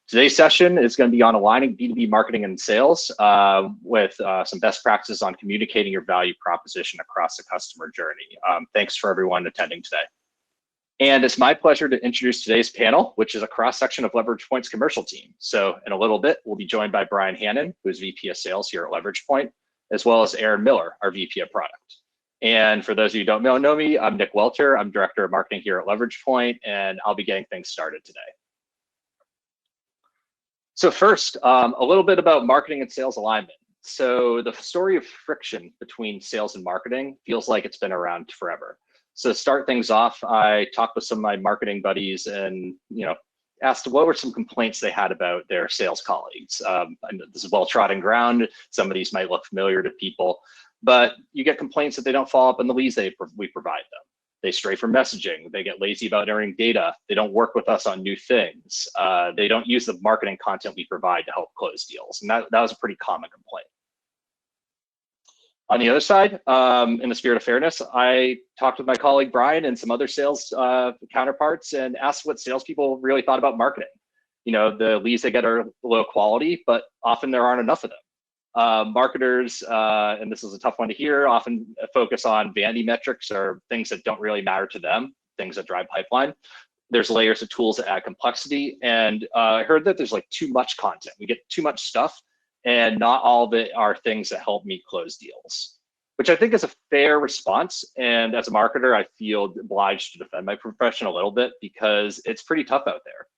Today's session is going to be on aligning B2B marketing and sales with some best practices on communicating your value proposition across the customer journey. Thanks for everyone attending today. And it's my pleasure to introduce today's panel, which is a cross-section of Leverage Point's commercial team. So in a little bit, we'll be joined by Brian Hannon, who's VP of Sales here at Leverage Point, as well as Aaron Miller, our VP of Product. And for those of you who don't know me, I'm Nick Welter. I'm Director of Marketing here at Leverage Point, and I'll be getting things started today. So first, a little bit about marketing and sales alignment. So the story of friction between sales and marketing feels like it's been around forever. So to start things off, I talked with some of my marketing buddies and asked what were some complaints they had about their sales colleagues. And this is well-trodden ground. Some of these might look familiar to people, but you get complaints that they don't follow up on the leads we provide them. They stray from messaging. They get lazy about entering data. They don't work with us on new things. They don't use the marketing content we provide to help close deals. And that was a pretty common complaint. On the other side, in the spirit of fairness, I talked with my colleague Brian and some other sales counterparts and asked what salespeople really thought about marketing. The leads they get are low quality, but often there aren't enough of them. Marketers, and this is a tough one to hear, often focus on vanity metrics or things that don't really matter to them, things that drive pipeline. There's layers of tools that add complexity, and I heard that there's like too much content. We get too much stuff, and not all of it are things that help me close deals, which I think is a fair response. And as a marketer, I feel obliged to defend my profession a little bit because it's pretty tough out there.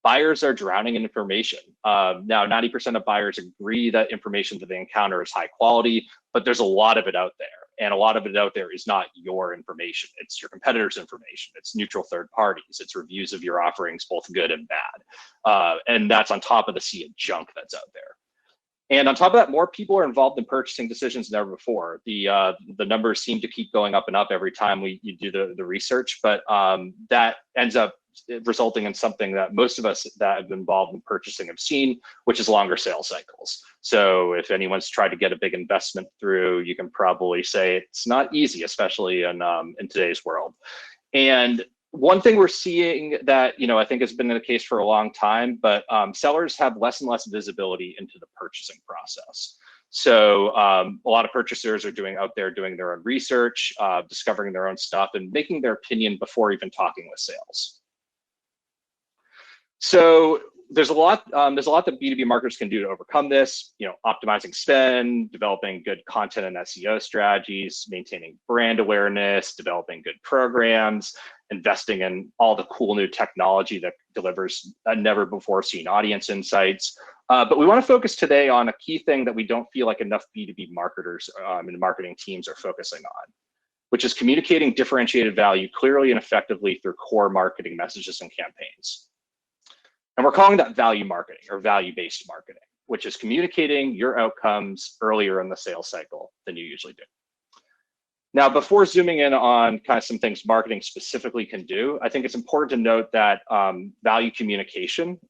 Buyers are drowning in information. Now, 90% of buyers agree that information that they encounter is high quality, but there's a lot of it out there. And a lot of it out there is not your information. It's your competitors' information. It's neutral third parties. It's reviews of your offerings, both good and bad. And that's on top of the sea of junk that's out there. And on top of that, more people are involved in purchasing decisions than ever before. The numbers seem to keep going up and up every time you do the research, but that ends up resulting in something that most of us that have been involved in purchasing have seen, which is longer sales cycles. So if anyone's tried to get a big investment through, you can probably say it's not easy, especially in today's world. And one thing we're seeing that I think has been the case for a long time, but sellers have less and less visibility into the purchasing process. So a lot of purchasers are out there doing their own research, discovering their own stuff, and making their opinion before even talking with sales. So there's a lot that B2B marketers can do to overcome this. Optimizing spend, developing good content and SEO strategies, maintaining brand awareness, developing good programs, investing in all the cool new technology that delivers a never before seen audience insights. But we want to focus today on a key thing that we don't feel like enough B2B marketers and marketing teams are focusing on, which is communicating differentiated value clearly and effectively through core marketing messages and campaigns. And we're calling that value marketing or value-based marketing, which is communicating your outcomes earlier in the sales cycle than you usually do. Now, before zooming in on kind of some things marketing specifically can do, I think it's important to note that value communication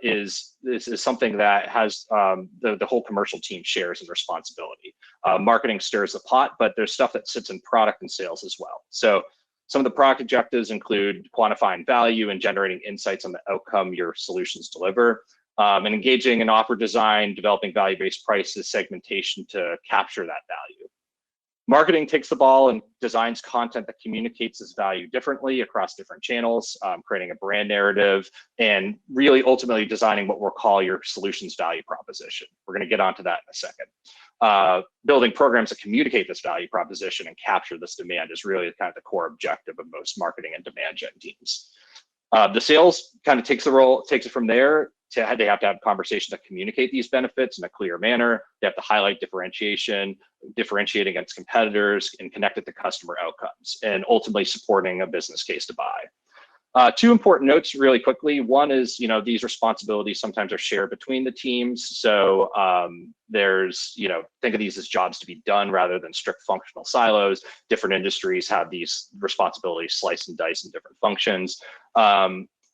is something that has the whole commercial team shares in responsibility. Marketing stirs the pot, but there's stuff that sits in product and sales as well. So some of the product objectives include quantifying value and generating insights on the outcome your solutions deliver, and engaging in offer design, developing value-based prices, segmentation to capture that value. Marketing takes the ball and designs content that communicates this value differently across different channels, creating a brand narrative, and really ultimately designing what we'll call your solutions value proposition. We're going to get onto that in a second. Building programs that communicate this value proposition and capture this demand is really kind of the core objective of most marketing and demand gen teams. The sales kind of takes it from there. They have to have conversations that communicate these benefits in a clear manner. They have to highlight differentiation, differentiate against competitors, and connect it to customer outcomes, and ultimately supporting a business case to buy. Two important notes really quickly. One is, these responsibilities sometimes are shared between the teams. So there's, think of these as jobs to be done rather than strict functional silos. Different industries have these responsibilities sliced and diced in different functions.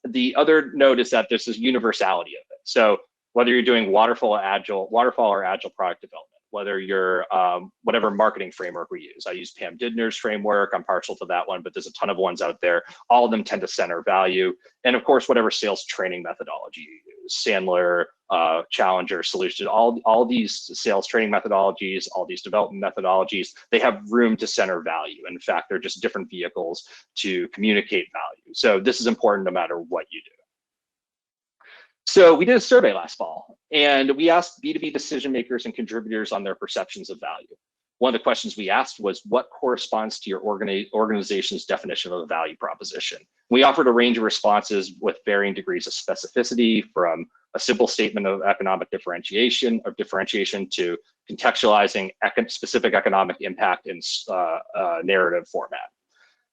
The other note is that there's this universality of it. So whether you're doing waterfall or agile product development, whether you're whatever marketing framework we use. I use Pam Didner's framework. I'm partial to that one, but there's a ton of ones out there. All of them tend to center value. And of course, whatever sales training methodology you use, Sandler, Challenger, Solution, all these sales training methodologies, all these development methodologies, they have room to center value. In fact, they're just different vehicles to communicate value. So this is important no matter what you do. So we did a survey last fall, and we asked B2B decision makers and contributors on their perceptions of value. One of the questions we asked was, what corresponds to your organization's definition of a value proposition? We offered a range of responses with varying degrees of specificity, from a simple statement of economic differentiation to contextualizing specific economic impact in narrative format.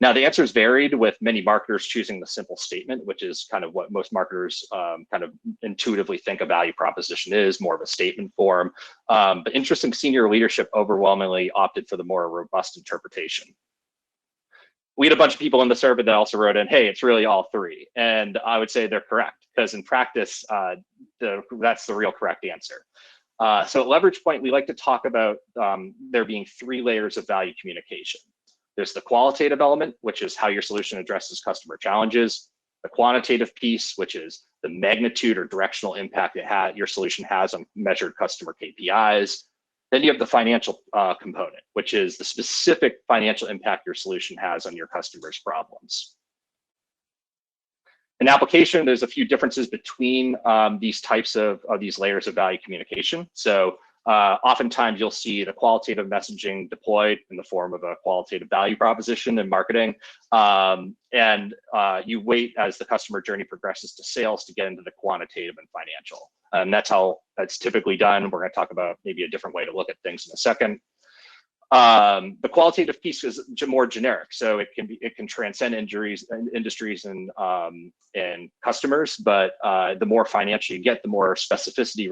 Now, the answers varied, with many marketers choosing the simple statement, which is kind of what most marketers kind of intuitively think a value proposition is, more of a statement form. But interesting, senior leadership overwhelmingly opted for the more robust interpretation. We had a bunch of people in the survey that also wrote in, hey, it's really all three. And I would say they're correct, because in practice, that's the real correct answer. So at Leverage Point, we like to talk about there being 3 layers of value communication. There's the qualitative element, which is how your solution addresses customer challenges. The quantitative piece, which is the magnitude or directional impact your solution has on measured customer KPIs. Then you have the financial component, which is the specific financial impact your solution has on your customers' problems. In application, there's a few differences between these types of these layers of value communication. So oftentimes you'll see the qualitative messaging deployed in the form of a qualitative value proposition in marketing. And you wait as the customer journey progresses to sales to get into the quantitative and financial. And that's how that's typically done. We're going to talk about maybe a different way to look at things in a second. The qualitative piece is more generic, so it can transcend industries and customers. But the more financial you get, the more specificity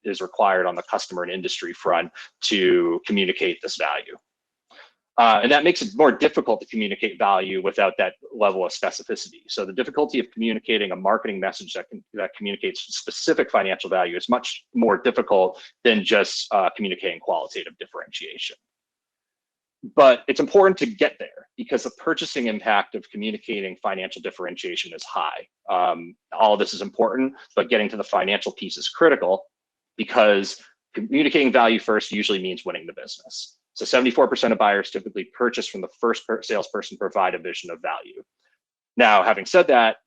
is required on the customer and industry front to communicate this value. And that makes it more difficult to communicate value without that level of specificity. So the difficulty of communicating a marketing message that communicates specific financial value is much more difficult than just communicating qualitative differentiation. But it's important to get there, because the purchasing impact of communicating financial differentiation is high. All of this is important, but getting to the financial piece is critical, because communicating value first usually means winning the business. So 74% of buyers typically purchase from the first salesperson provide a vision of value. Now, having said that,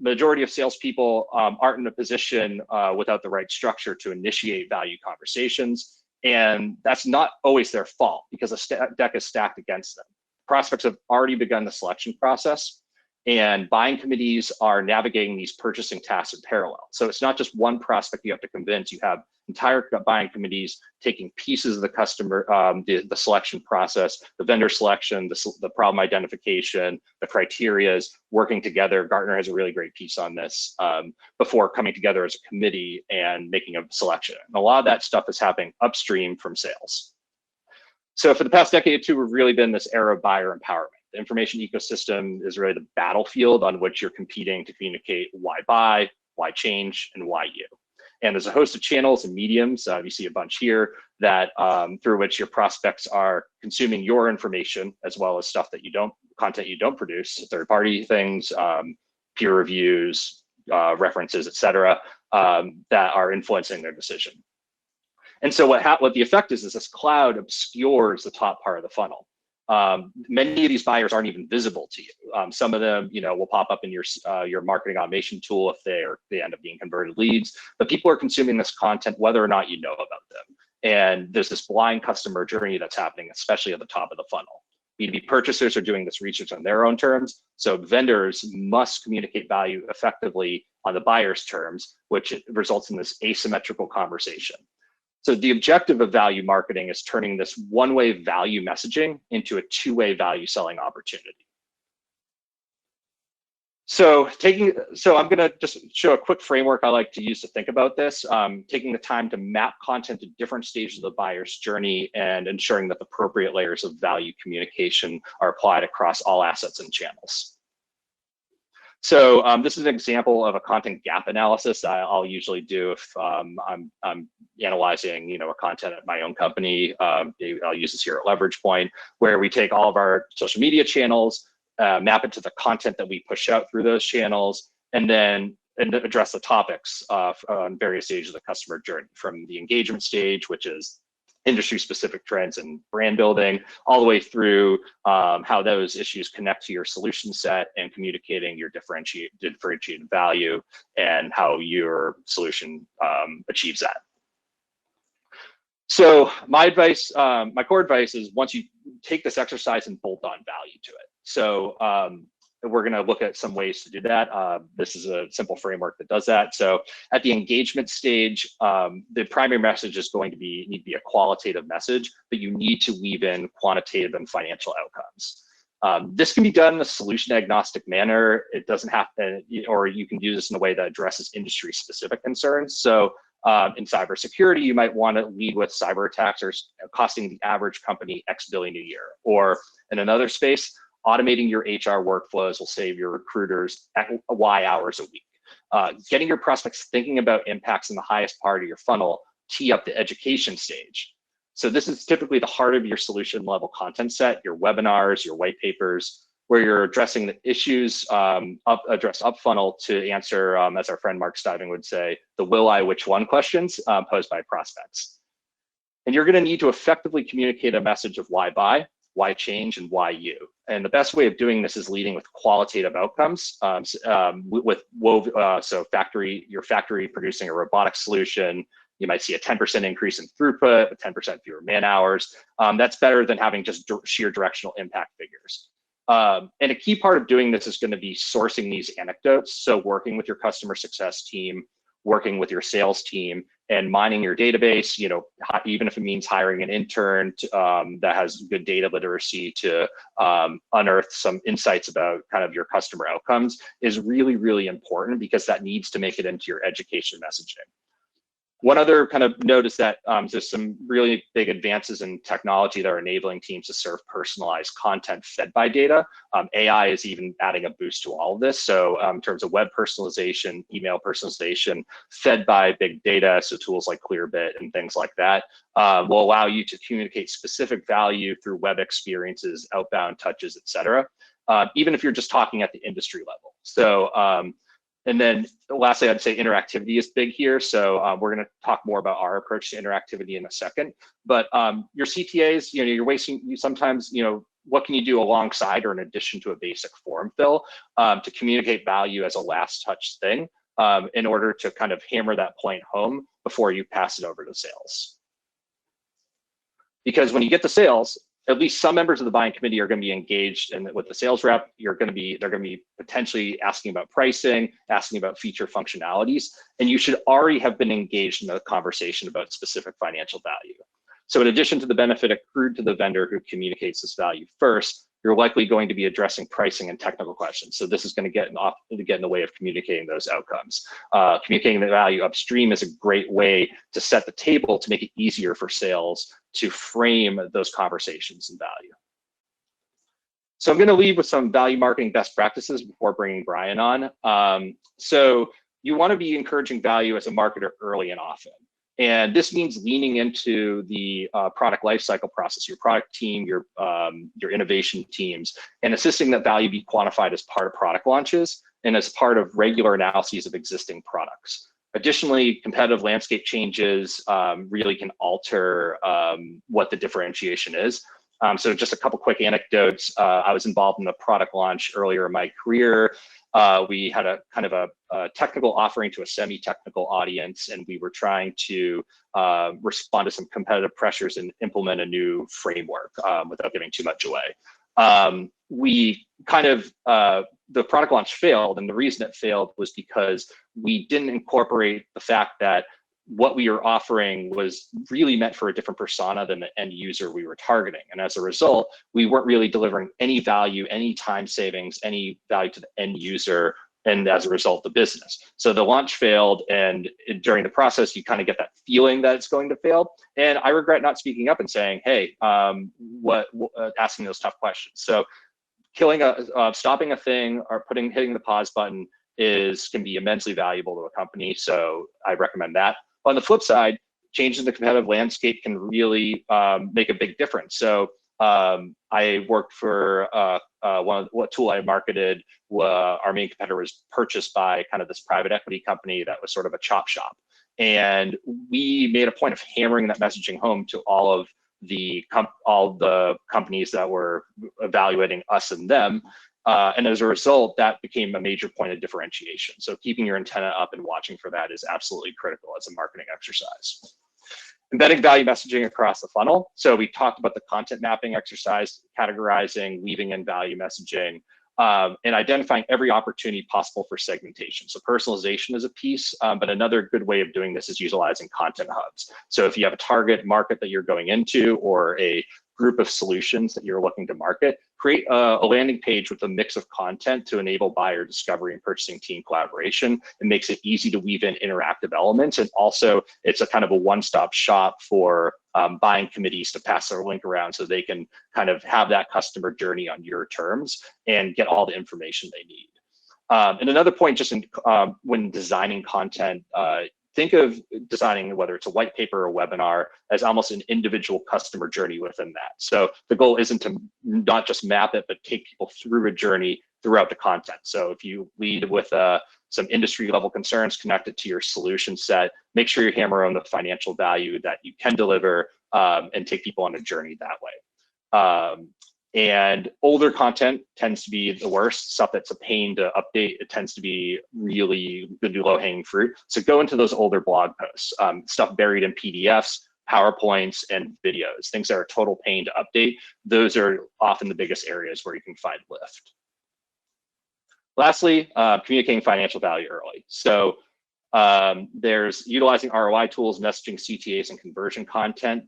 majority of salespeople aren't in a position without the right structure to initiate value conversations. And that's not always their fault, because the deck is stacked against them. Prospects have already begun the selection process, and buying committees are navigating these purchasing tasks in parallel. So it's not just one prospect you have to convince. You have entire buying committees taking pieces of the customer, the selection process, the vendor selection, the problem identification, the criterias, working together. Gartner has a really great piece on this before coming together as a committee and making a selection. And a lot of that stuff is happening upstream from sales. So for the past decade or two, we've really been this era of buyer empowerment. The information ecosystem is really the battlefield on which you're competing to communicate why buy, why change, and why you. And there's a host of channels and mediums, you see a bunch here, that through which your prospects are consuming your information, as well as stuff that content you don't produce, third-party things, peer reviews, references, et cetera, that are influencing their decision. And so what the effect is this cloud obscures the top part of the funnel. Many of these buyers aren't even visible to you. Some of them, will pop up in your marketing automation tool if they end up being converted leads. But people are consuming this content whether or not you know about them. And there's this blind customer journey that's happening, especially at the top of the funnel. B2B purchasers are doing this research on their own terms. So vendors must communicate value effectively on the buyer's terms, which results in this asymmetrical conversation. So the objective of value marketing is turning this one-way value messaging into a two-way value selling opportunity. So I'm going to just show a quick framework I like to use to think about this, taking the time to map content to different stages of the buyer's journey and ensuring that the appropriate layers of value communication are applied across all assets and channels. So this is an example of a content gap analysis I'll usually do if I'm analyzing, a content at my own company. I'll use this here at Leverage Point, where we take all of our social media channels, map it to the content that we push out through those channels, and then address the topics on various stages of the customer journey, from the engagement stage, which is industry-specific trends and brand building, all the way through how those issues connect to your solution set and communicating your differentiated value and how your solution achieves that. So my advice, my core advice is, once you take this exercise and bolt on value to it. So we're going to look at some ways to do that. This is a simple framework that does that. So at the engagement stage, the primary message is going to need to be a qualitative message, but you need to weave in quantitative and financial outcomes. This can be done in a solution agnostic manner. It doesn't have to, or you can do this in a way that addresses industry specific concerns. So in cybersecurity, you might want to lead with cyber attacks are costing the average company X billion a year. Or in another space, automating your HR workflows will save your recruiters Y hours a week. Getting your prospects thinking about impacts in the highest part of your funnel, tee up the education stage. So this is typically the heart of your solution level content set, your webinars, your white papers, where you're addressing the issues addressed up funnel to answer, as our friend Mark Stiving would say, the will I, which one questions posed by prospects. And you're going to need to effectively communicate a message of why buy, why change, and why you. And the best way of doing this is leading with qualitative outcomes. So your factory producing a robotic solution, you might see a 10% increase in throughput, 10% fewer man hours. That's better than having just sheer directional impact figures. And a key part of doing this is going to be sourcing these anecdotes. So working with your customer success team, working with your sales team, and mining your database, even if it means hiring an intern that has good data literacy to unearth some insights about kind of your customer outcomes, is really, really important, because that needs to make it into your education messaging. One other kind of note is that there's some really big advances in technology that are enabling teams to serve personalized content fed by data. AI is even adding a boost to all of this. So in terms of web personalization, email personalization, fed by big data, so tools like Clearbit and things like that, will allow you to communicate specific value through web experiences, outbound touches, et cetera, even if you're just talking at the industry level. So and then lastly, I'd say interactivity is big here. So we're going to talk more about our approach to interactivity in a second. But your CTAs, you're wasting sometimes, what can you do alongside or in addition to a basic form fill to communicate value as a last touch thing in order to kind of hammer that point home before you pass it over to sales. Because when you get to sales, at least some members of the buying committee are going to be engaged, and with the sales rep, they're going to be potentially asking about pricing, asking about feature functionalities, and you should already have been engaged in a conversation about specific financial value. So in addition to the benefit accrued to the vendor who communicates this value first, you're likely going to be addressing pricing and technical questions. So this is going to get in the way of communicating those outcomes. Communicating the value upstream is a great way to set the table to make it easier for sales to frame those conversations and value. So I'm going to leave with some value marketing best practices before bringing Brian on. So you want to be encouraging value as a marketer early and often. And this means leaning into the product lifecycle process, your product team, your innovation teams, and assisting that value be quantified as part of product launches and as part of regular analyses of existing products. Additionally, competitive landscape changes really can alter what the differentiation is. So just a couple quick anecdotes. I was involved in a product launch earlier in my career. We had a kind of a technical offering to a semi-technical audience, and we were trying to respond to some competitive pressures and implement a new framework without giving too much away. The product launch failed, and the reason it failed was because we didn't incorporate the fact that what we were offering was really meant for a different persona than the end user we were targeting. And as a result, we weren't really delivering any value, any time savings, any value to the end user, and as a result, the business. So the launch failed, and during the process, you kind of get that feeling that it's going to fail. And I regret not speaking up and saying, hey, asking those tough questions. So stopping a thing or hitting the pause button can be immensely valuable to a company. So I recommend that. On the flip side, changes in the competitive landscape can really make a big difference. So I worked for what tool I marketed. Our main competitor was purchased by kind of this private equity company that was sort of a chop shop. And we made a point of hammering that messaging home to all of the companies that were evaluating us and them. And as a result, that became a major point of differentiation. So keeping your antenna up and watching for that is absolutely critical as a marketing exercise. Embedding value messaging across the funnel. So we talked about the content mapping exercise, categorizing, weaving in value messaging, and identifying every opportunity possible for segmentation. So personalization is a piece, but another good way of doing this is utilizing content hubs. So if you have a target market that you're going into or a group of solutions that you're looking to market, create a landing page with a mix of content to enable buyer discovery and purchasing team collaboration. It makes it easy to weave in interactive elements. And also it's a kind of a one-stop shop for buying committees to pass their link around so they can kind of have that customer journey on your terms and get all the information they need. And another point, just when designing content, think of designing, whether it's a white paper or a webinar, as almost an individual customer journey within that. So the goal isn't to not just map it, but take people through a journey throughout the content. So if you lead with some industry level concerns connected to your solution set, make sure you hammer on the financial value that you can deliver and take people on a journey that way. And older content tends to be the worst, stuff that's a pain to update. It tends to be really the new low-hanging fruit. So go into those older blog posts, stuff buried in PDFs, PowerPoints, and videos, things that are a total pain to update. Those are often the biggest areas where you can find lift. Lastly, communicating financial value early. So there's utilizing ROI tools, messaging CTAs, and conversion content.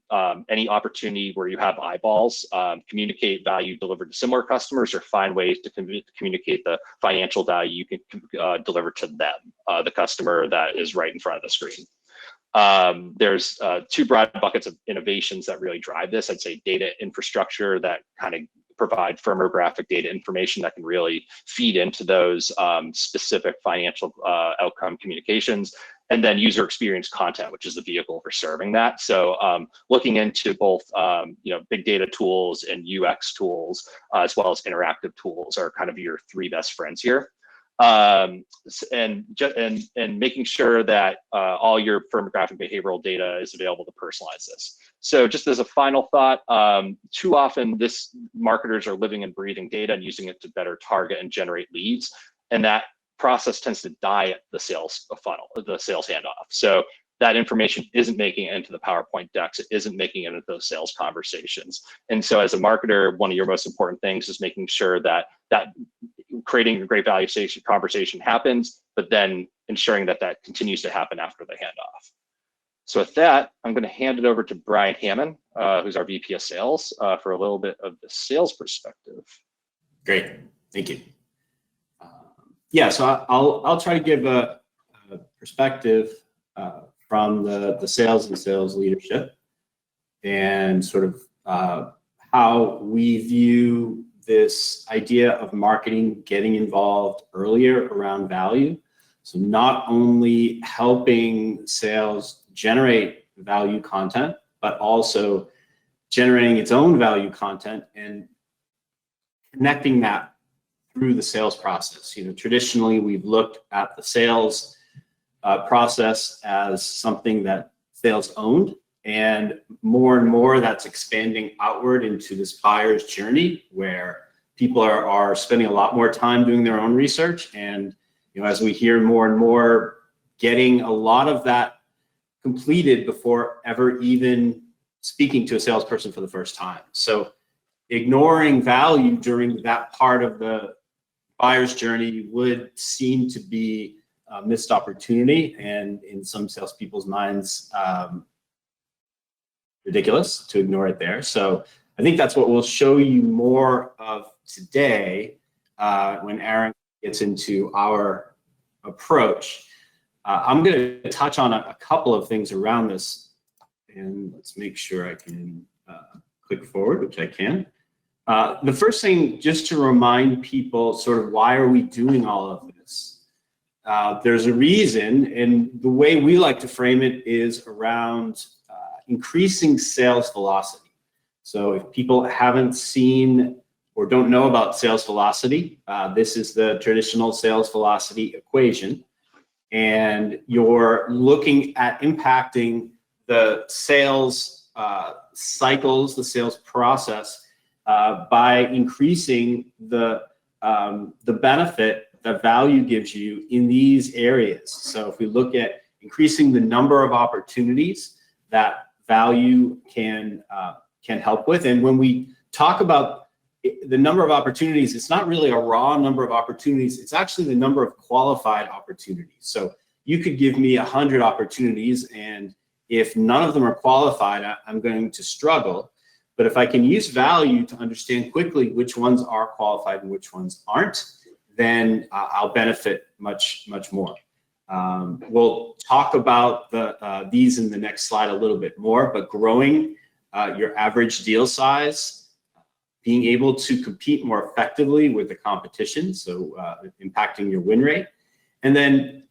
Any opportunity where you have eyeballs, communicate value delivered to similar customers, or find ways to communicate the financial value you can deliver to them, the customer that is right in front of the screen. There's two broad buckets of innovations that really drive this. I'd say data infrastructure that kind of provide firmographic data information that can really feed into those specific financial outcome communications, and then user experience content, which is the vehicle for serving that. So looking into both big data tools and UX tools, as well as interactive tools, are kind of your three best friends here. And making sure that all your firmographic behavioral data is available to personalize this. So just as a final thought, too often marketers are living and breathing data and using it to better target and generate leads. And that process tends to die at the sales funnel, the sales handoff. So that information isn't making it into the PowerPoint decks. It isn't making it into those sales conversations. And so as a marketer, one of your most important things is making sure that creating a great value conversation happens, but then ensuring that continues to happen after the handoff. So with that, I'm going to hand it over to Brian Hammond, who's our VP of Sales, for a little bit of the sales perspective. Great, thank you. So I'll try to give a perspective from the sales and sales leadership, and sort of how we view this idea of marketing getting involved earlier around value. So not only helping sales generate value content, but also generating its own value content and connecting that through the sales process. Traditionally we've looked at the sales process as something that sales owned, and more that's expanding outward into this buyer's journey, where people are spending a lot more time doing their own research. And as we hear more and more, getting a lot of that completed before ever even speaking to a salesperson for the first time. So ignoring value during that part of the buyer's journey would seem to be a missed opportunity, and in some salespeople's minds, ridiculous to ignore it there. So I think that's what we'll show you more of today when Aaron gets into our approach. I'm going to touch on a couple of things around this, and let's make sure I can click forward, which I can. The first thing, just to remind people sort of why are we doing all of this? There's a reason, and the way we like to frame it is around increasing sales velocity. So if people haven't seen or don't know about sales velocity, this is the traditional sales velocity equation. And you're looking at impacting the sales cycles, the sales process, by increasing the benefit that value gives you in these areas. So if we look at increasing the number of opportunities that value can help with, and when we talk about the number of opportunities, it's not really a raw number of opportunities, it's actually the number of qualified opportunities. So you could give me 100 opportunities, and if none of them are qualified, I'm going to struggle. But if I can use value to understand quickly which ones are qualified and which ones aren't, then I'll benefit much more. We'll talk about these in the next slide a little bit more, but growing your average deal size, being able to compete more effectively with the competition, so impacting your win rate, and then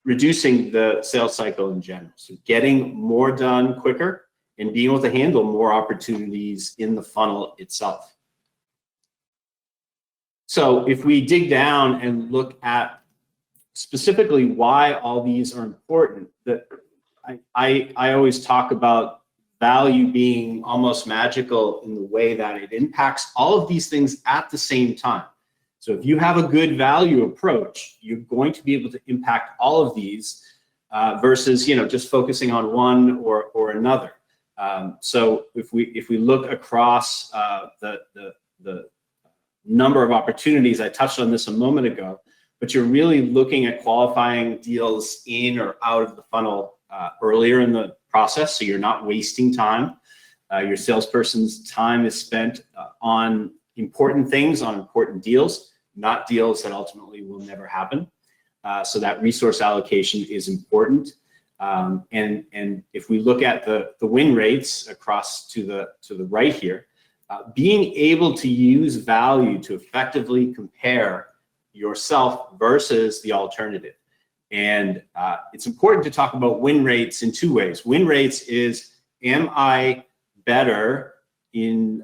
reducing the sales cycle in general. So getting more done quicker and being able to handle more opportunities in the funnel itself. So if we dig down and look at specifically why all these are important, that I always talk about value being almost magical in the way that it impacts all of these things at the same time. So if you have a good value approach, you're going to be able to impact all of these versus just focusing on one or another. So if we look across the number of opportunities, I touched on this a moment ago, but you're really looking at qualifying deals in or out of the funnel earlier in the process, so you're not wasting time. Your salesperson's time is spent on important things, on important deals, not deals that ultimately will never happen. So that resource allocation is important. And if we look at the win rates across to the right here, being able to use value to effectively compare yourself versus the alternative. And it's important to talk about win rates in two ways. Win rates is, am I better in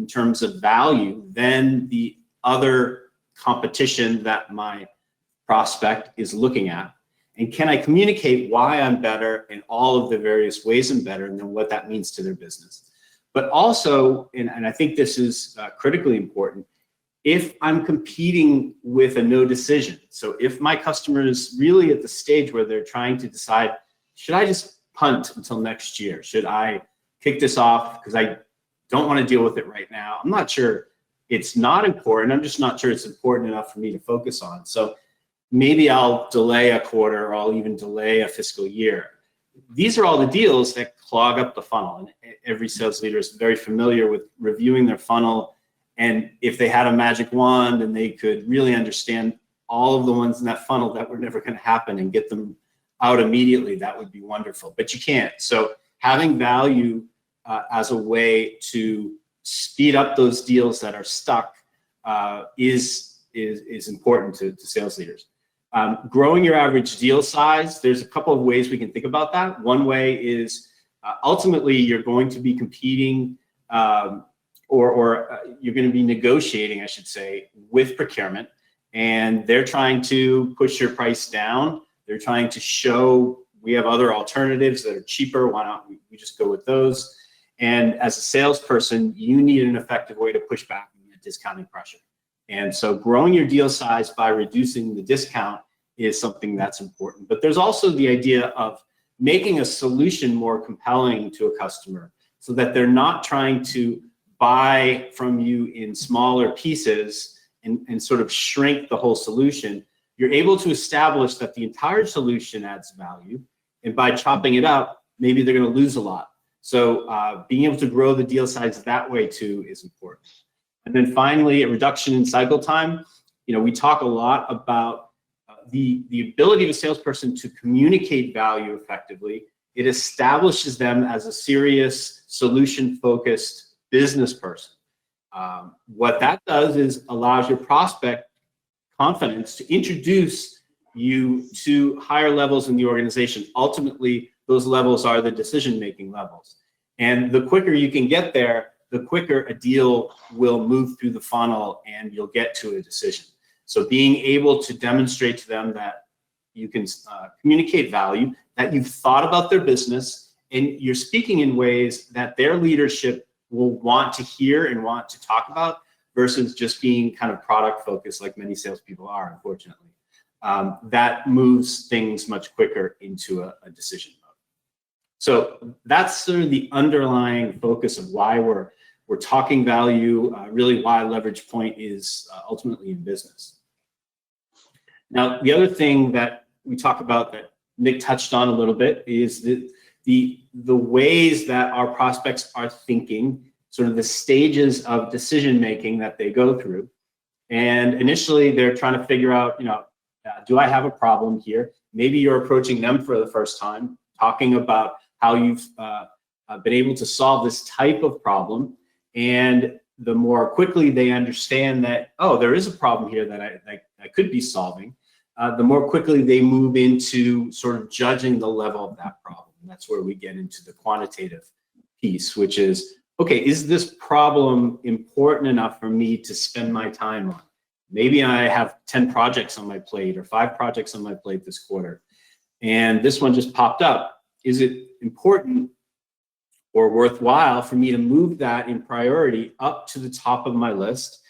terms of value than the other competition that my prospect is looking at? And can I communicate why I'm better in all of the various ways I'm better, and then what that means to their business? But also, and I think this is critically important, if I'm competing with a no decision. So if my customer is really at the stage where they're trying to decide, should I just punt until next year? Should I kick this off because I don't want to deal with it right now? I'm not sure it's not important. I'm just not sure it's important enough for me to focus on. So maybe I'll delay a quarter, or I'll even delay a fiscal year. These are all the deals that clog up the funnel. And every sales leader is very familiar with reviewing their funnel. And if they had a magic wand and they could really understand all of the ones in that funnel that were never going to happen and get them out immediately, that would be wonderful. But you can't. So having value as a way to speed up those deals that are stuck is important to sales leaders. Growing your average deal size, there's a couple of ways we can think about that. One way is ultimately you're going to be competing or you're going to be negotiating, I should say, with procurement, and they're trying to push your price down. They're trying to show we have other alternatives that are cheaper. Why not we just go with those? And as a salesperson, you need an effective way to push back on the discounting pressure. And so growing your deal size by reducing the discount is something that's important. But there's also the idea of making a solution more compelling to a customer so that they're not trying to buy from you in smaller pieces and sort of shrink the whole solution. You're able to establish that the entire solution adds value, and by chopping it up, maybe they're going to lose a lot. So being able to grow the deal size that way too is important. And then finally, a reduction in cycle time. We talk a lot about the ability of a salesperson to communicate value effectively. It establishes them as a serious solution-focused business person. What that does is allows your prospect confidence to introduce you to higher levels in the organization. Ultimately, those levels are the decision-making levels. And the quicker you can get there, the quicker a deal will move through the funnel and you'll get to a decision. So being able to demonstrate to them that you can communicate value, that you've thought about their business, and you're speaking in ways that their leadership will want to hear and want to talk about, versus just being kind of product focused like many salespeople are, unfortunately. That moves things much quicker into a decision mode. So that's sort of the underlying focus of why we're talking value, really why Leverage Point is ultimately in business. Now, the other thing that we talk about that Nick touched on a little bit is the ways that our prospects are thinking, sort of the stages of decision making that they go through. And initially, they're trying to figure out, do I have a problem here? Maybe you're approaching them for the first time, talking about how you've been able to solve this type of problem. And the more quickly they understand that, oh, there is a problem here that I could be solving, the more quickly they move into sort of judging the level of that problem. And that's where we get into the quantitative piece, which is, okay, is this problem important enough for me to spend my time on? Maybe I have 10 projects on my plate or 5 projects on my plate this quarter, and this one just popped up. Is it important or worthwhile for me to move that in priority up to the top of my list?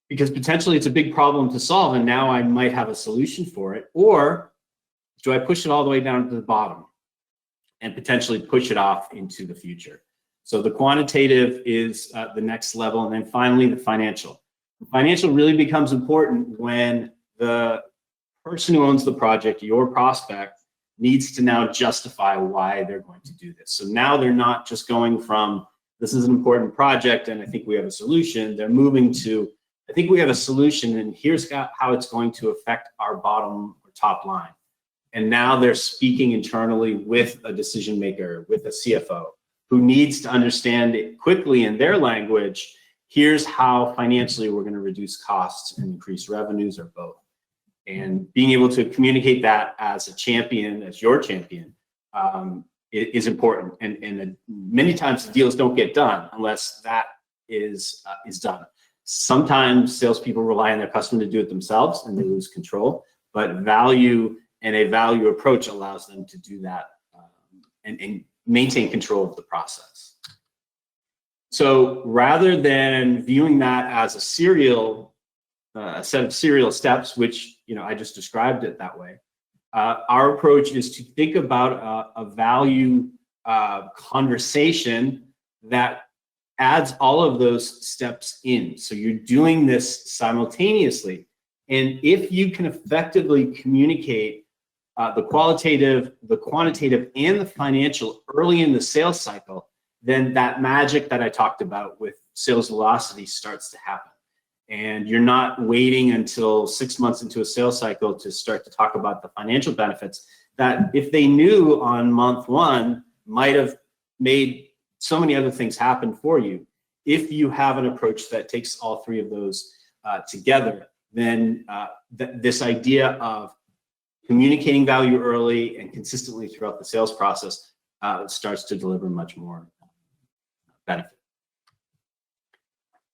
Because potentially it's a big problem to solve and now I might have a solution for it. Or do I push it all the way down to the bottom and potentially push it off into the future? So the quantitative is the next level. And then finally, the financial. The financial really becomes important when the person who owns the project, your prospect, needs to now justify why they're going to do this. So now they're not just going from, this is an important project and I think we have a solution. They're moving to, I think we have a solution and here's how it's going to affect our bottom or top line. And now they're speaking internally with a decision maker, with a CFO, who needs to understand it quickly in their language. Here's how financially we're going to reduce costs and increase revenues, or both. And being able to communicate that as a champion, as your champion, is important. And many times the deals don't get done unless that is done. Sometimes salespeople rely on their customer to do it themselves and they lose control, but value and a value approach allows them to do that and maintain control of the process. So rather than viewing that as a set of serial steps, which I just described it that way, our approach is to think about a value conversation that adds all of those steps in. So you're doing this simultaneously. And if you can effectively communicate the qualitative, the quantitative, and the financial early in the sales cycle, then that magic that I talked about with sales velocity starts to happen. And you're not waiting until 6 months into a sales cycle to start to talk about the financial benefits that, if they knew on month 1, might have made so many other things happen for you. If you have an approach that takes all 3 of those together, then this idea of communicating value early and consistently throughout the sales process starts to deliver much more benefit.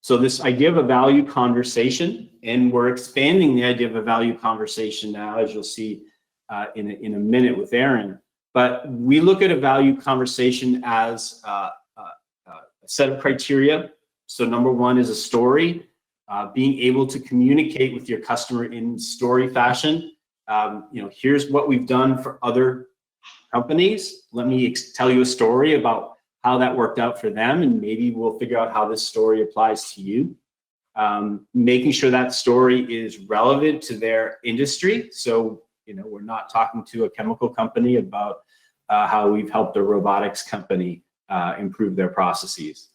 So this idea of a value conversation, and we're expanding the idea of a value conversation now, as you'll see in a minute with Aaron. But we look at a value conversation as a set of criteria. So number 1 is a story, being able to communicate with your customer in story fashion. Here's what we've done for other companies. Let me tell you a story about how that worked out for them, and maybe we'll figure out how this story applies to you. Making sure that story is relevant to their industry. So, we're not talking to a chemical company about how we've helped a robotics company improve their processes.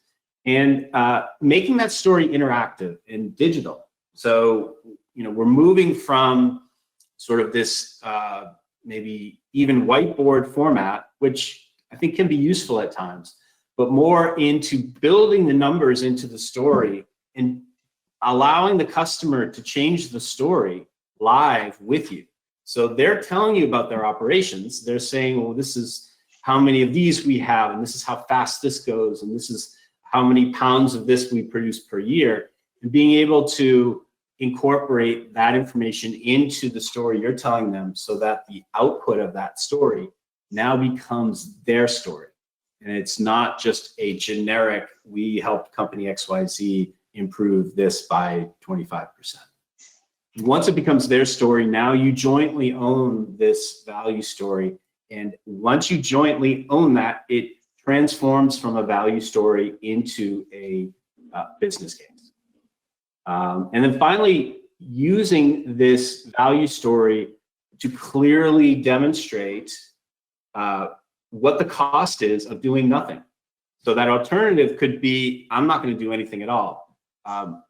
And making that story interactive and digital. So, we're moving from sort of this maybe even whiteboard format, which I think can be useful at times, but more into building the numbers into the story and allowing the customer to change the story live with you. So they're telling you about their operations. They're saying, well, this is how many of these we have, and this is how fast this goes, and this is how many pounds of this we produce per year. And being able to incorporate that information into the story you're telling them so that the output of that story now becomes their story. And it's not just a generic, we helped company XYZ improve this by 25%. Once it becomes their story, now you jointly own this value story. And once you jointly own that, it transforms from a value story into a business case. And then finally, using this value story to clearly demonstrate what the cost is of doing nothing. So that alternative could be, I'm not going to do anything at all.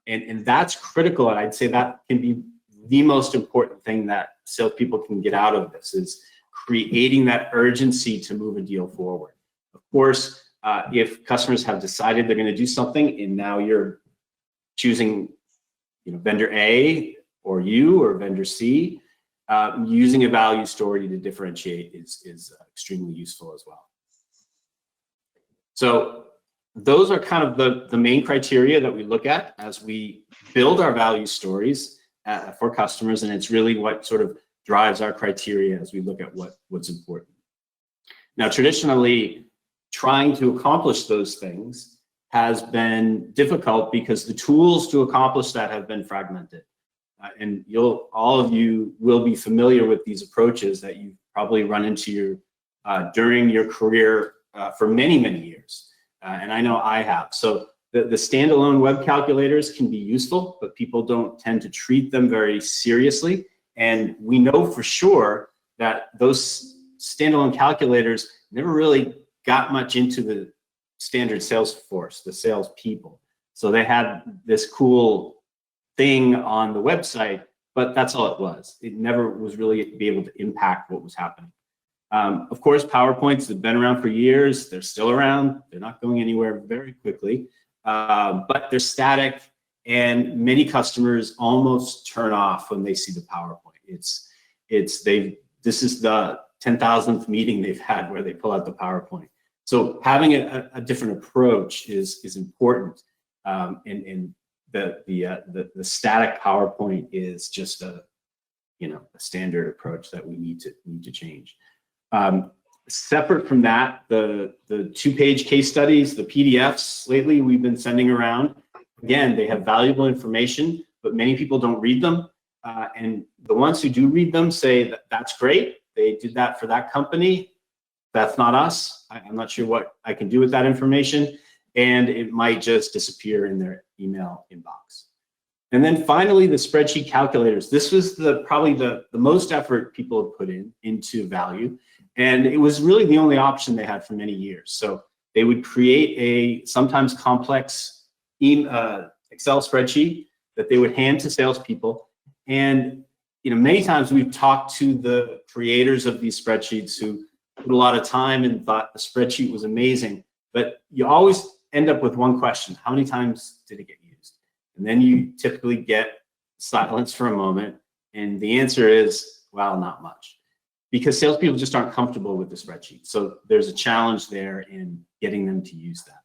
And that's critical. And I'd say that can be the most important thing that salespeople can get out of this, is creating that urgency to move a deal forward. Of course, if customers have decided they're going to do something and now you're choosing, vendor A or you or vendor C, using a value story to differentiate is extremely useful as well. So those are kind of the main criteria that we look at as we build our value stories for customers, and it's really what sort of drives our criteria as we look at what's important. Now, traditionally, trying to accomplish those things has been difficult because the tools to accomplish that have been fragmented. And all of you will be familiar with these approaches that you've probably run into during your career for many, many years. And I know I have. So the standalone web calculators can be useful, but people don't tend to treat them very seriously. And we know for sure that those standalone calculators never really got much into the standard sales force, the sales people. So they had this cool thing on the website, but that's all it was. It never was really be able to impact what was happening. Of course, PowerPoints have been around for years. They're still around. They're not going anywhere very quickly, but they're static, and many customers almost turn off when they see the PowerPoint. This is the 10,000th meeting they've had where they pull out the PowerPoint. So having a different approach is important, and the static PowerPoint is just a standard approach that we need to change. Separate from that, the 2-page case studies, the PDFs lately we've been sending around, again, they have valuable information, but many people don't read them. And the ones who do read them say that's great. They did that for that company. That's not us. I'm not sure what I can do with that information. And it might just disappear in their email inbox. And then finally, the spreadsheet calculators. This was probably the most effort people have put into value. And it was really the only option they had for many years. So they would create a sometimes complex Excel spreadsheet that they would hand to salespeople. And many times we've talked to the creators of these spreadsheets who put a lot of time and thought the spreadsheet was amazing. But you always end up with one question: how many times did it get used? And then you typically get silence for a moment, and the answer is, well, not much. Because salespeople just aren't comfortable with the spreadsheet. So there's a challenge there in getting them to use that.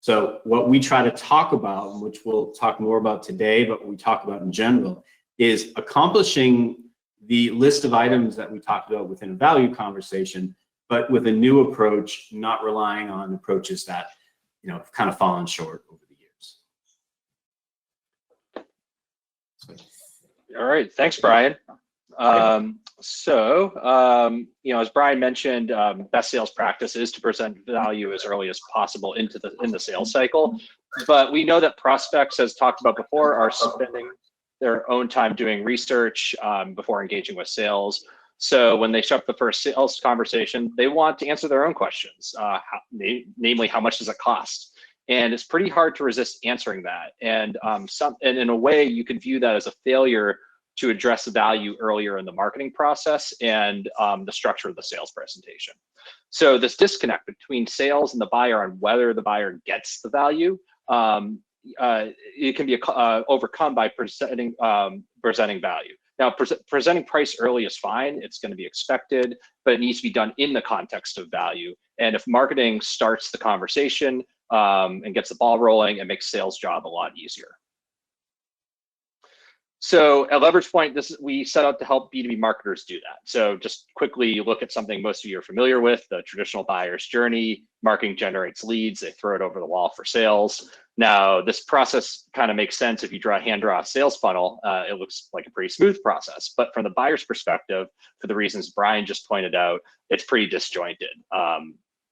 So what we try to talk about, which we'll talk more about today, but we talk about in general, is accomplishing the list of items that we talked about within a value conversation, but with a new approach, not relying on approaches that have kind of fallen short over the years. All right, thanks, Brian. As Brian mentioned, best sales practice is to present value as early as possible in the sales cycle. But we know that prospects, as talked about before, are spending their own time doing research before engaging with sales. So when they show up the first sales conversation, they want to answer their own questions, namely, how much does it cost? And it's pretty hard to resist answering that. And in a way, you could view that as a failure to address the value earlier in the marketing process and the structure of the sales presentation. So this disconnect between sales and the buyer on whether the buyer gets the value, it can be overcome by presenting value. Now, presenting price early is fine. It's going to be expected, but it needs to be done in the context of value. And if marketing starts the conversation and gets the ball rolling, it makes sales job a lot easier. So at Leverage Point, we set out to help B2B marketers do that. So just quickly look at something most of you are familiar with, the traditional buyer's journey. Marketing generates leads, they throw it over the wall for sales. Now, this process kind of makes sense if you hand draw a sales funnel. It looks like a pretty smooth process, but from the buyer's perspective, for the reasons Brian just pointed out, it's pretty disjointed.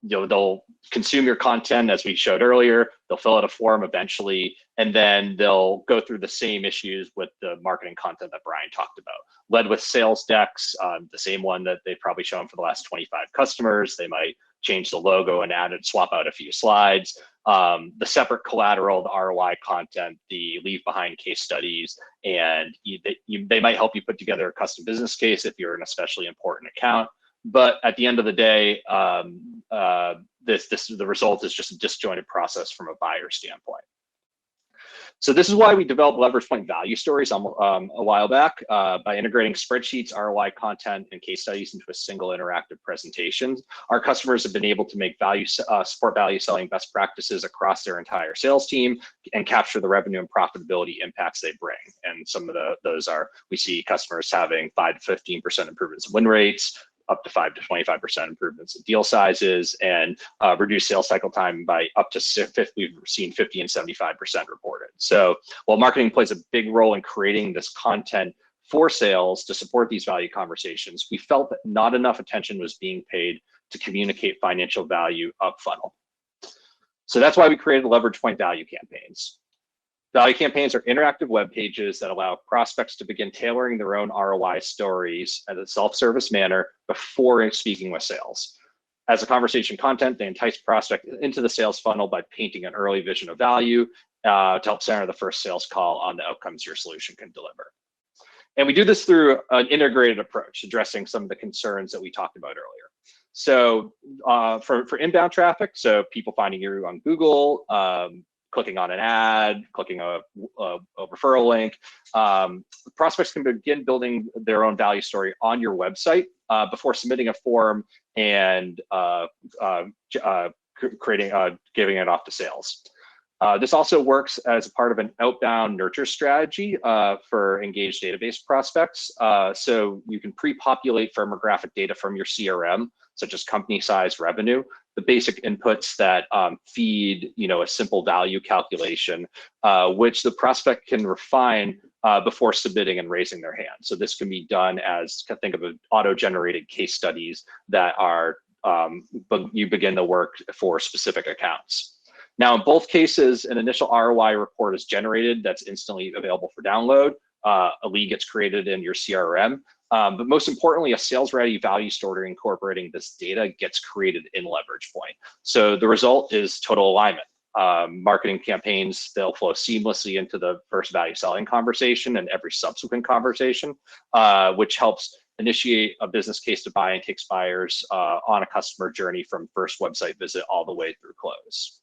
They'll consume your content as we showed earlier, they'll fill out a form eventually, and then they'll go through the same issues with the marketing content that Brian talked about. Led with sales decks, the same one that they've probably shown for the last 25 customers. They might change the logo and swap out a few slides. The separate collateral, the ROI content, the leave behind case studies, and they might help you put together a custom business case if you're an especially important account. But at the end of the day, the result is just a disjointed process from a buyer standpoint. So this is why we developed Leverage Point value stories a while back by integrating spreadsheets, ROI content, and case studies into a single interactive presentation. Our customers have been able to make support value selling best practices across their entire sales team and capture the revenue and profitability impacts they bring. And some of those are, we see customers having 5 to 15% improvements in win rates, up to 5 to 25% improvements in deal sizes, and reduce sales cycle time by up to 50. We've seen 50 and 75% reported. So while marketing plays a big role in creating this content for sales to support these value conversations, we felt that not enough attention was being paid to communicate financial value up funnel. So that's why we created Leverage Point value campaigns. Value campaigns are interactive web pages that allow prospects to begin tailoring their own ROI stories in a self-service manner before speaking with sales. As a conversation content, they entice prospect into the sales funnel by painting an early vision of value to help center the first sales call on the outcomes your solution can deliver. And we do this through an integrated approach, addressing some of the concerns that we talked about earlier. So for inbound traffic, so people finding you on Google, clicking on an ad, clicking a referral link, prospects can begin building their own value story on your website before submitting a form and giving it off to sales. This also works as a part of an outbound nurture strategy for engaged database prospects. So you can pre-populate firmographic data from your CRM, such as company size, revenue, the basic inputs that feed a simple value calculation, which the prospect can refine before submitting and raising their hand. So this can be done as, think of auto-generated case studies that are, you begin the work for specific accounts. Now, in both cases, an initial ROI report is generated that's instantly available for download. A lead gets created in your CRM. But most importantly, a sales-ready value story incorporating this data gets created in Leverage Point. So the result is total alignment. Marketing campaigns, they'll flow seamlessly into the first value selling conversation and every subsequent conversation, which helps initiate a business case to buy and takes buyers on a customer journey from first website visit all the way through close.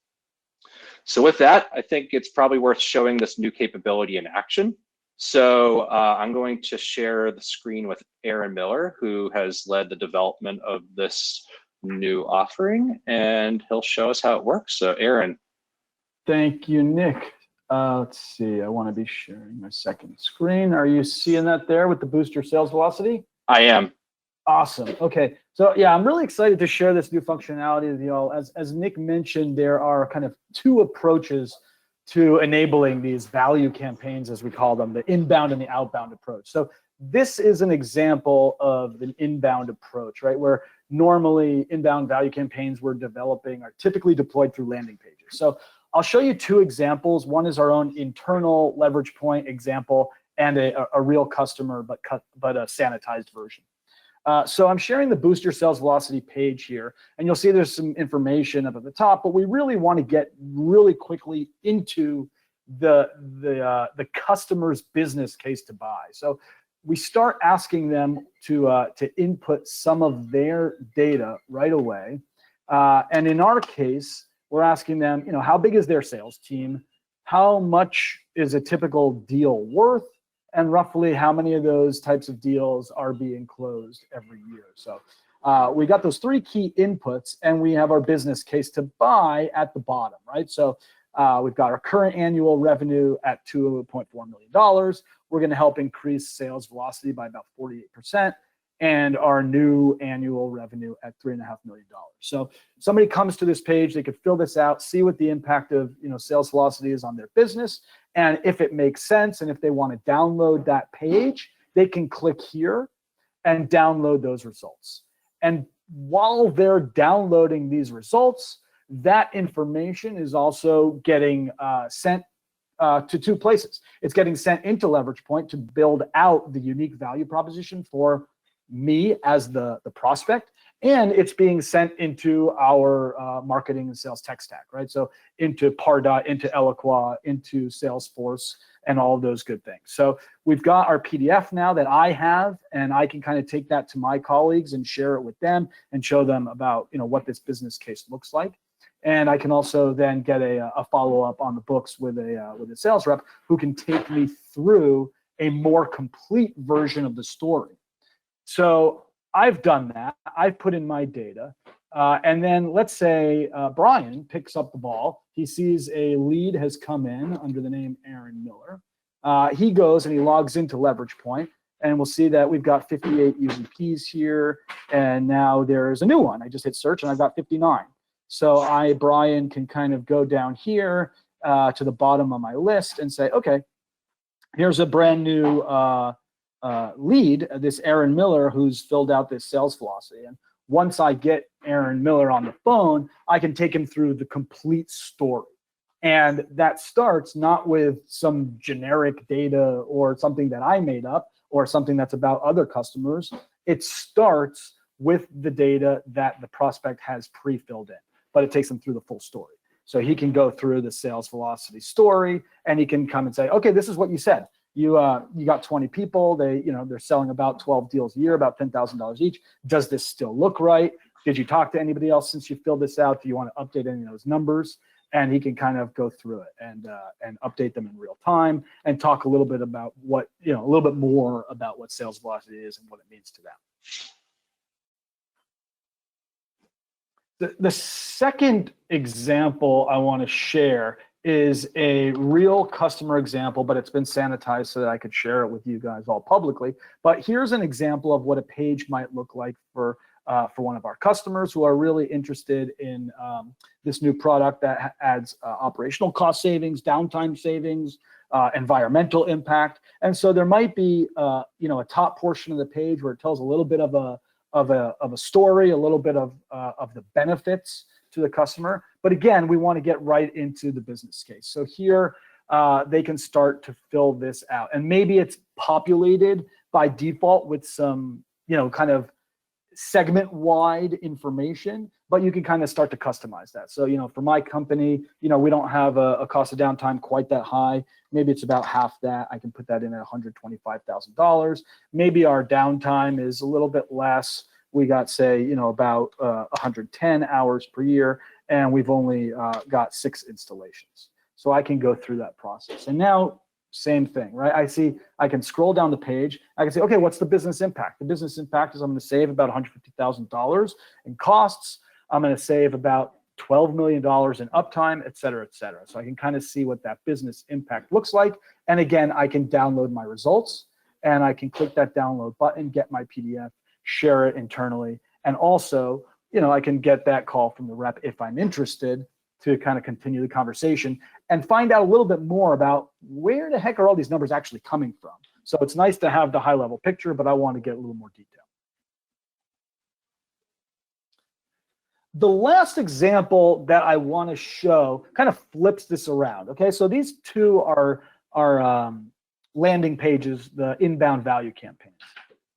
So with that, I think it's probably worth showing this new capability in action. So I'm going to share the screen with Aaron Miller, who has led the development of this new offering, and he'll show us how it works. So Aaron. Thank you, Nick. Let's see, I want to be sharing my second screen. Are you seeing that there with the booster sales velocity? I am. Awesome. Okay. So yeah, I'm really excited to share this new functionality with you all. As Nick mentioned, there are kind of two approaches to enabling these value campaigns, as we call them, the inbound and the outbound approach. So this is an example of an inbound approach, right? Where normally inbound value campaigns we're developing are typically deployed through landing pages. So I'll show you two examples. One is our own internal Leverage Point example and a real customer, but a sanitized version. So I'm sharing the Boost Your Sales Velocity page here, and you'll see there's some information up at the top, but we really want to get really quickly into the customer's business case to buy. So we start asking them to input some of their data right away. And in our case, we're asking them, how big is their sales team? How much is a typical deal worth? And roughly how many of those types of deals are being closed every year? So we got those 3 key inputs, and we have our business case to buy at the bottom, right? So we've got our current annual revenue at $2.4 million. We're going to help increase sales velocity by about 48%, and our new annual revenue at $3.5 million. So somebody comes to this page, they could fill this out, see what the impact of sales velocity is on their business, and if it makes sense, and if they want to download that page, they can click here and download those results. And while they're downloading these results, that information is also getting sent to 2 places. It's getting sent into Leverage Point to build out the unique value proposition for me as the prospect, and it's being sent into our marketing and sales tech stack, right? So into Pardot, into Eloqua, into Salesforce, and all of those good things. So we've got our PDF now that I have, and I can kind of take that to my colleagues and share it with them and show them about what this business case looks like. And I can also then get a follow-up on the books with a sales rep who can take me through a more complete version of the story. So I've done that. I've put in my data. And then let's say Brian picks up the ball. He sees a lead has come in under the name Aaron Miller. He goes and he logs into Leverage Point, and we'll see that we've got 58 UVPs here. And now there's a new one. I just hit search and I've got 59. So Brian, can kind of go down here to the bottom of my list and say, okay, here's a brand new lead, this Aaron Miller, who's filled out this sales velocity. And once I get Aaron Miller on the phone, I can take him through the complete story. And that starts not with some generic data or something that I made up or something that's about other customers. It starts with the data that the prospect has pre-filled in, but it takes them through the full story. So he can go through the sales velocity story, and he can come and say, okay, this is what you said. You got 20 people. They're selling about 12 deals a year, about $10,000 each. Does this still look right? Did you talk to anybody else since you filled this out? Do you want to update any of those numbers? And he can kind of go through it and update them in real time and talk a little bit about a little bit more about what sales velocity is and what it means to them. The second example I want to share is a real customer example, but it's been sanitized so that I could share it with you guys all publicly. But here's an example of what a page might look like for one of our customers who are really interested in this new product that adds operational cost savings, downtime savings, environmental impact. And so there might be a top portion of the page where it tells a little bit of a story, a little bit of the benefits to the customer. But again, we want to get right into the business case. So here they can start to fill this out. And maybe it's populated by default with some, kind of segment-wide information, but you can kind of start to customize that. So, for my company, we don't have a cost of downtime quite that high. Maybe it's about half that. I can put that in at $125,000. Maybe our downtime is a little bit less. We got, say, about 110 hours per year, and we've only got 6 installations. So I can go through that process. And now, same thing, right? I can scroll down the page. I can say, okay, what's the business impact? The business impact is I'm going to save about $150,000 in costs. I'm going to save about $12 million in uptime, et cetera, et cetera. So I can kind of see what that business impact looks like. And again, I can download my results, and I can click that download button, get my PDF, share it internally. And also, I can get that call from the rep if I'm interested to kind of continue the conversation and find out a little bit more about where the heck are all these numbers actually coming from. So it's nice to have the high level picture, but I want to get a little more detail. The last example that I want to show kind of flips this around. Okay, so these two are landing pages, the inbound value campaigns.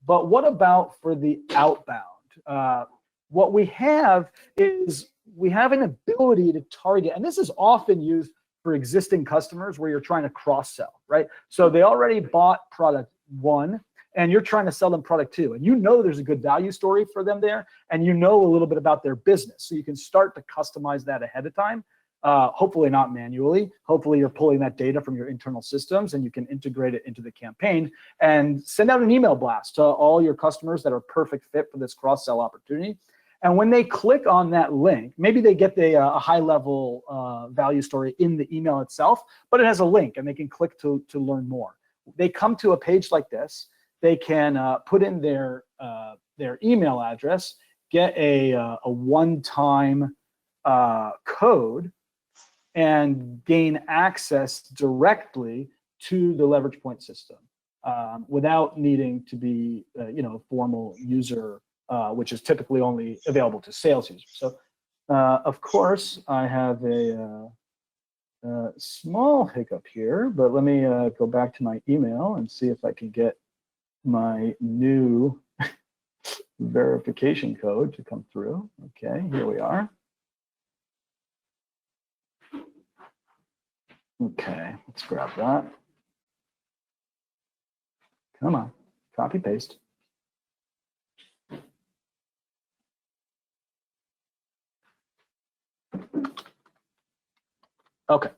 But what about for the outbound? What we have is we have an ability to target, and this is often used for existing customers where you're trying to cross-sell, right? So they already bought product 1, and you're trying to sell them product too, and you know there's a good value story for them there, and you know a little bit about their business, so you can start to customize that ahead of time. Hopefully not manually. Hopefully you're pulling that data from your internal systems and you can integrate it into the campaign and send out an email blast to all your customers that are perfect fit for this cross-sell opportunity. And when they click on that link, maybe they get a high-level value story in the email itself, but it has a link and they can click to learn more. They come to a page like this. They can put in their email address, get a one-time code, and gain access directly to the leverage point system without needing to be a formal user, which is typically only available to sales users. So of course I have a small hiccup here, but let me go back to my email and see if I can get my new verification code to come through. Okay, here we are. Okay, let's grab that. Come on, copy paste. Okay,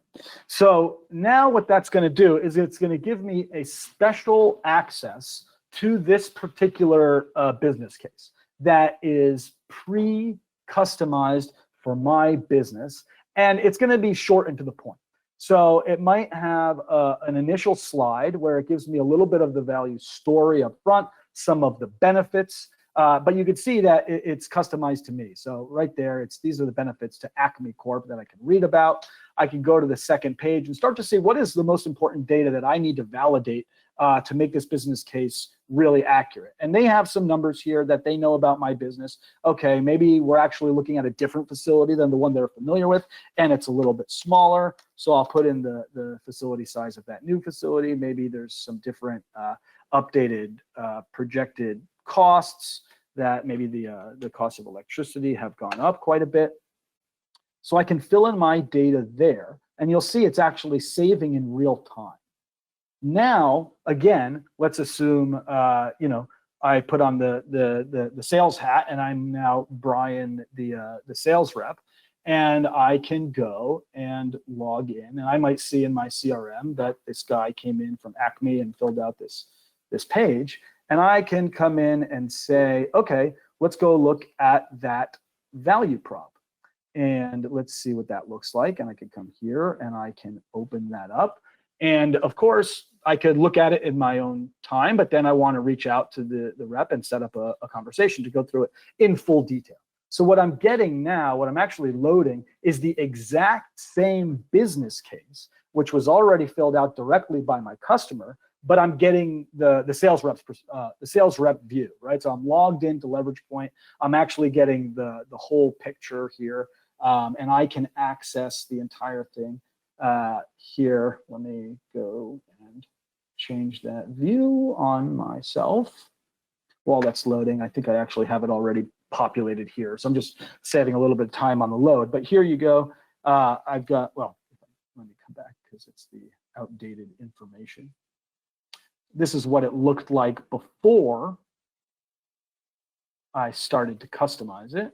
so now what that's going to do is it's going to give me a special access to this particular business case that is pre-customized for my business, and it's going to be short and to the point. So it might have an initial slide where it gives me a little bit of the value story up front, some of the benefits, but you can see that it's customized to me. So right there, these are the benefits to Acme Corp that I can read about. I can go to the second page and start to see what is the most important data that I need to validate to make this business case really accurate. And they have some numbers here that they know about my business. Okay, maybe we're actually looking at a different facility than the one they're familiar with, and it's a little bit smaller. So I'll put in the facility size of that new facility. Maybe there's some different updated projected costs that maybe the cost of electricity have gone up quite a bit. So I can fill in my data there, and you'll see it's actually saving in real time. Now, again, let's assume, I put on the sales hat, and I'm now Brian, the sales rep, and I can go and log in, and I might see in my CRM that this guy came in from Acme and filled out this page, and I can come in and say, okay, let's go look at that value prop, and let's see what that looks like. And I can come here and I can open that up. And of course, I could look at it in my own time, but then I want to reach out to the rep and set up a conversation to go through it in full detail. So what I'm getting now, what I'm actually loading, is the exact same business case, which was already filled out directly by my customer, but I'm getting the sales rep view, right? So I'm logged into Leverage Point. I'm actually getting the whole picture here, and I can access the entire thing. Here, let me go and change that view on myself. While that's loading, I think I actually have it already populated here. So I'm just saving a little bit of time on the load. But here you go. I've got, well, let me come back because it's the outdated information. This is what it looked like before I started to customize it.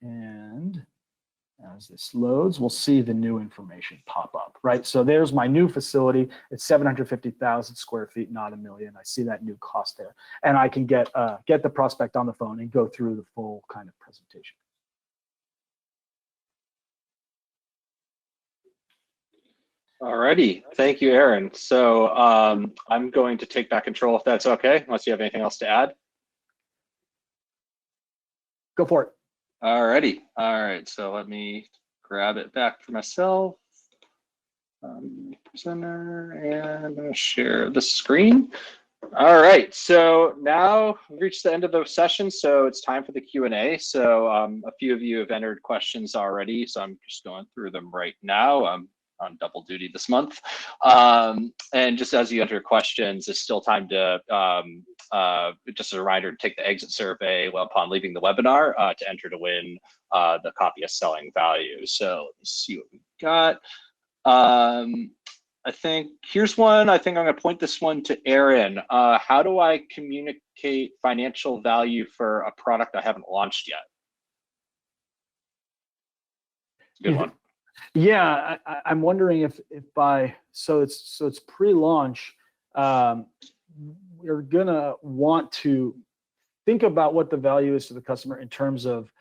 And as this loads, we'll see the new information pop up, right? So there's my new facility. It's 750,000 square feet, not a million. I see that new cost there. And I can get the prospect on the phone and go through the full kind of presentation. Alrighty, thank you, Aaron. So I'm going to take back control if that's okay, unless you have anything else to add. Go for it. Alrighty, all right, so let me grab it back for myself. Presenter, and I'm gonna share the screen. All right, so now we've reached the end of the session, so it's time for the Q&A. So a few of you have entered questions already, so I'm just going through them right now. I'm on double duty this month. And just as you enter questions, it's still time to, just a reminder to take the exit survey upon leaving the webinar to enter to win the copy of Selling Value. So let's see what we got. I think here's one. I think I'm going to point this one to Aaron. How do I communicate financial value for a product I haven't launched yet? Good one. Yeah, I'm wondering if by so it's pre-launch, we're gonna want to think about what the value is to the customer in terms of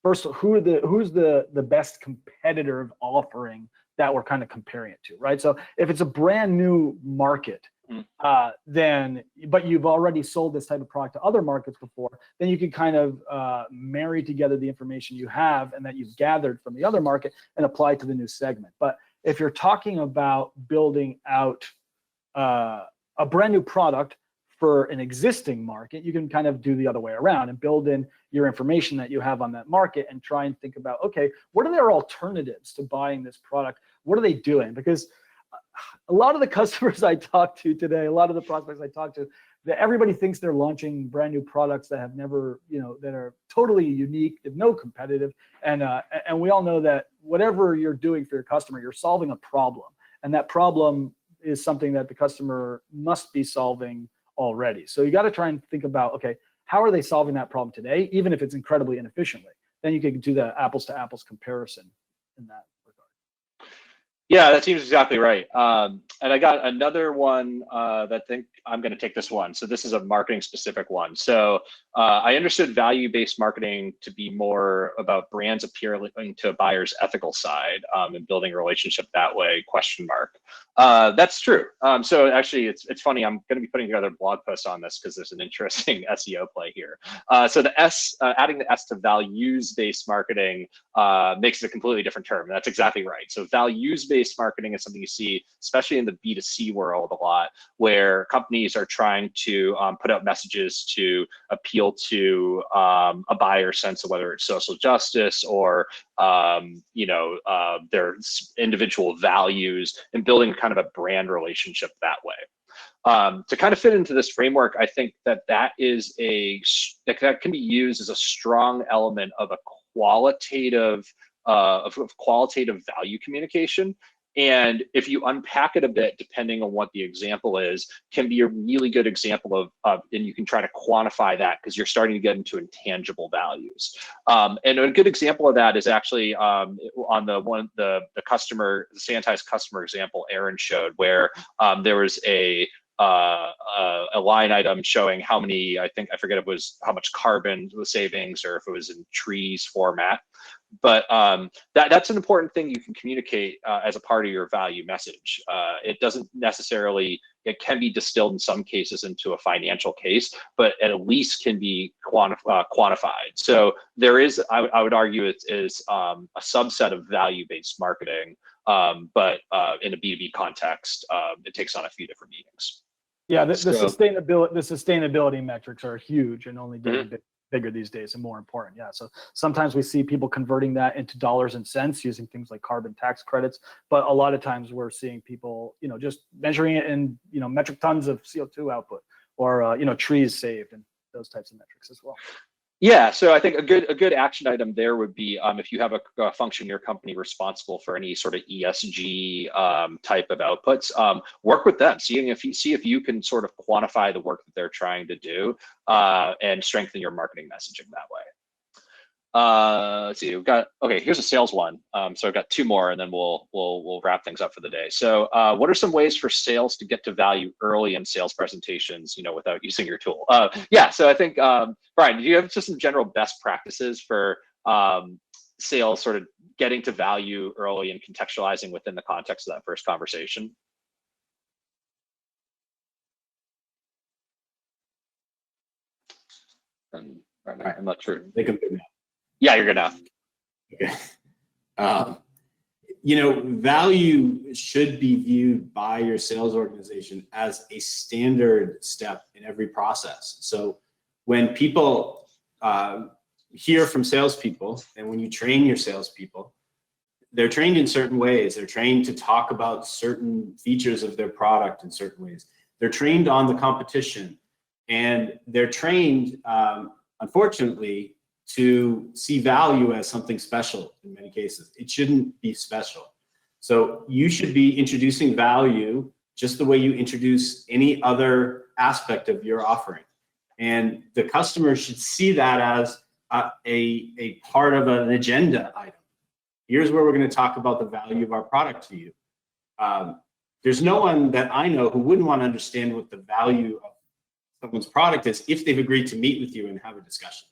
first who's the best competitive offering that we're kind of comparing it to, right? So if it's a brand new market, then but you've already sold this type of product to other markets before, then you can kind of marry together the information you have and that you've gathered from the other market and apply it to the new segment. But if you're talking about building out a brand new product for an existing market, you can kind of do the other way around and build in your information that you have on that market and try and think about, okay, what are their alternatives to buying this product? What are they doing? Because a lot of the customers I talk to today, a lot of the prospects I talk to, that everybody thinks they're launching brand new products that have never, that are totally unique, no competitive. And we all know that whatever you're doing for your customer, you're solving a problem. And that problem is something that the customer must be solving already. So you got to try and think about, okay, how are they solving that problem today, even if it's incredibly inefficiently? Then you can do the apples to apples comparison in that regard. Yeah, that seems exactly right. And I got another one that I think I'm going to take this one. So this is a marketing specific one. So I understood value-based marketing to be more about brands appealing to a buyer's ethical side and building a relationship that way, ? That's true. So actually, it's funny. I'm going to be putting together a blog post on this because there's an interesting SEO play here. So the adding the S to values-based marketing makes it a completely different term. And that's exactly right. So values-based marketing is something you see, especially in the B2C world, a lot, where companies are trying to put out messages to appeal to a buyer's sense of whether it's social justice or their individual values, and building kind of a brand relationship that way. To kind of fit into this framework, I think that can be used as a strong element of a qualitative value communication. And if you unpack it a bit, depending on what the example is, can be a really good example of and you can try to quantify that because you're starting to get into intangible values. And a good example of that is actually on the sanitized customer example Aaron showed, where there was a line item showing how many, I forget if it was how much carbon savings or if it was in trees format. But that's an important thing you can communicate as a part of your value message. It doesn't necessarily, it can be distilled in some cases into a financial case, but at least can be quantified. So there is, I would argue, it is a subset of value-based marketing, but in a B2B context, it takes on a few different meanings. Yeah, the sustainability metrics are huge and only getting bigger these days and more important. Yeah, so sometimes we see people converting that into dollars and cents using things like carbon tax credits, but a lot of times we're seeing people, just measuring it in, metric tons of CO2 output or, trees saved and those types of metrics as well. Yeah, so I think a good action item there would be if you have a function in your company responsible for any sort of ESG type of outputs, work with them, see if you can sort of quantify the work that they're trying to do and strengthen your marketing messaging that way. Let's see, here's a sales one. So I've got two more and then we'll wrap things up for the day. So what are some ways for sales to get to value early in sales presentations, without using your tool? Yeah, so I think, Brian, do you have just some general best practices for sales sort of getting to value early and contextualizing within the context of that first conversation? I'm not sure. They can do that. Yeah, you're good now. Okay. Value should be viewed by your sales organization as a standard step in every process. So when people hear from salespeople and when you train your salespeople, they're trained in certain ways. They're trained to talk about certain features of their product in certain ways. They're trained on the competition, and they're trained, unfortunately, to see value as something special in many cases. It shouldn't be special. So you should be introducing value just the way you introduce any other aspect of your offering. And the customer should see that as a part of an agenda item. Here's where we're going to talk about the value of our product to you. There's no one that I know who wouldn't want to understand what the value of someone's product is if they've agreed to meet with you and have a discussion.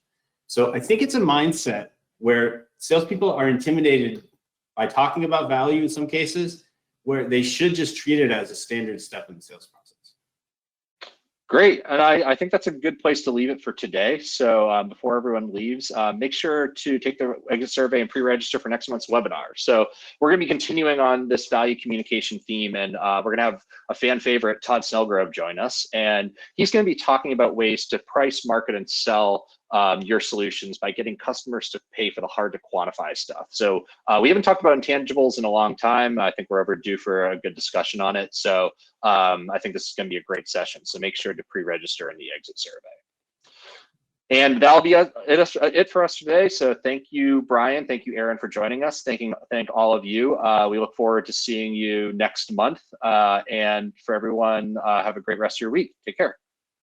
So I think it's a mindset where salespeople are intimidated by talking about value in some cases, where they should just treat it as a standard step in the sales process. Great, and I think that's a good place to leave it for today. So before everyone leaves, make sure to take the exit survey and pre-register for next month's webinar. So we're going to be continuing on this value communication theme, and we're going to have a fan favorite, Todd Snellgrove, join us, and he's going to be talking about ways to price, market, and sell your solutions by getting customers to pay for the hard to quantify stuff. So we haven't talked about intangibles in a long time. I think we're overdue for a good discussion on it. So I think this is going to be a great session. So make sure to pre-register in the exit survey. And that'll be it for us today. So thank you, Brian. Thank you, Aaron, for joining us. Thank all of you. We look forward to seeing you next month. And for everyone, have a great rest of your week. Take care.